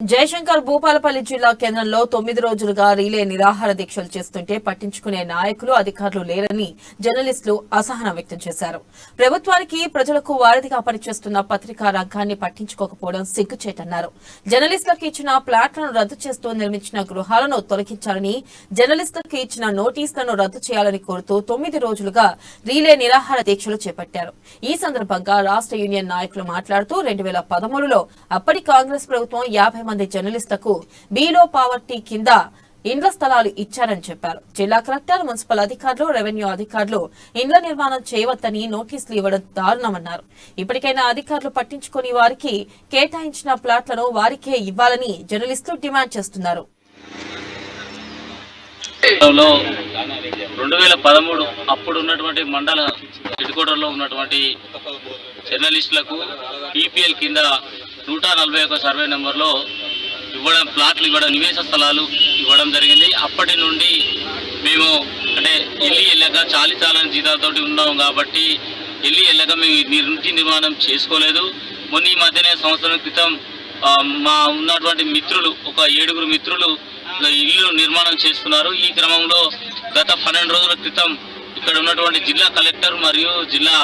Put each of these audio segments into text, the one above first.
జయశంకర్ భూపాలపల్లి జిల్లా కేంద్రంలో 9 రోజులుగా రీలే నిరాహార దీక్షలు చేస్తుంటే పట్టించుకునే నాయకులు అధికారులు లేరని జర్నలిస్టులు అసహనం వ్యక్తం చేశారు. ప్రభుత్వానికి ప్రజలకు వారధిగా పనిచేస్తున్న పత్రికా రంగాన్ని పట్టించుకోకపోవడం సిగ్గుచేటన్నారు. జర్నలిస్టులకు ఇచ్చిన ప్లాట్లను రద్దు చేస్తూ నిర్మించిన గృహాలను తొలగించాలని, జర్నలిస్టులకు ఇచ్చిన నోటీసులను రద్దు చేయాలని కోరుతూ 9 రోజులుగా రీలే నిరాహార దీక్షలు చేపట్టారు. ఈ సందర్భంగా రాష్ట్ర యూనియన్ నాయకులు మాట్లాడుతూ 2013లో అప్పటి కాంగ్రెస్ ప్రభుత్వం 50 మంది జర్నలిస్టులకు బీలో పావర్టీ కింద ఇండ్ల స్థలాలు ఇచ్చారని చెప్పారు. జిల్లా కలెక్టర్, మున్సిపల్ అధికారులు, రెవెన్యూ అధికారులు ఇండ్ల నిర్మాణం చేయవద్దని నోటీసులు ఇవ్వడం దారుణమన్నారు. ఇప్పటికైనా అధికారులు పట్టించుకుని వారికి కేటాయించిన ప్లాట్లను వారికే ఇవ్వాలని జర్నలిస్టులు డిమాండ్ చేస్తున్నారు. 2013 అప్పుడు ఉన్నటువంటి మండల హెడ్ క్వార్టర్లో ఉన్నటువంటి జర్నలిస్టులకు ఈపీఎల్ కింద 141 సర్వే నెంబర్లో ప్లాట్లు ఇవ్వడం, నివేశ స్థలాలు ఇవ్వడం జరిగింది. అప్పటి నుండి మేము అంటే వెళ్ళక చాలని జీతాలతోటి ఉన్నాం కాబట్టి వెళ్ళక మేము ఇంటి నిర్మాణం చేసుకోలేదు. మొన్న ఈ మధ్యనే సంవత్సరం క్రితం మా ఉన్నటువంటి మిత్రులు ఒక 7 మిత్రులు ఇల్లు నిర్మాణం చేస్తున్నారు. ఈ క్రమంలో గత 12 రోజుల క్రితం ఇక్కడ ఉన్నటువంటి జిల్లా కలెక్టర్ మరియు జిల్లా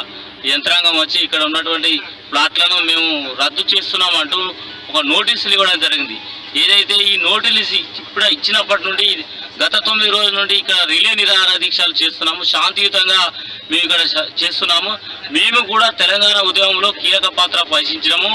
యంత్రాంగం వచ్చి ఇక్కడ ఉన్నటువంటి ప్లాట్లను మేము రద్దు చేస్తున్నామంటూ ఒక నోటీసులు ఇవ్వడం జరిగింది. ఏదైతే ఈ నోటీసు ఇప్పుడు ఇచ్చినప్పటి నుండి గత 9 రోజుల నుండి ఇక్కడ రిలే నిరాహార దీక్షలు చేస్తున్నాము. శాంతియుతంగా మేము ఇక్కడ చేస్తున్నాము. మేము కూడా తెలంగాణ ఉద్యమంలో కీలక పాత్ర వహించడము.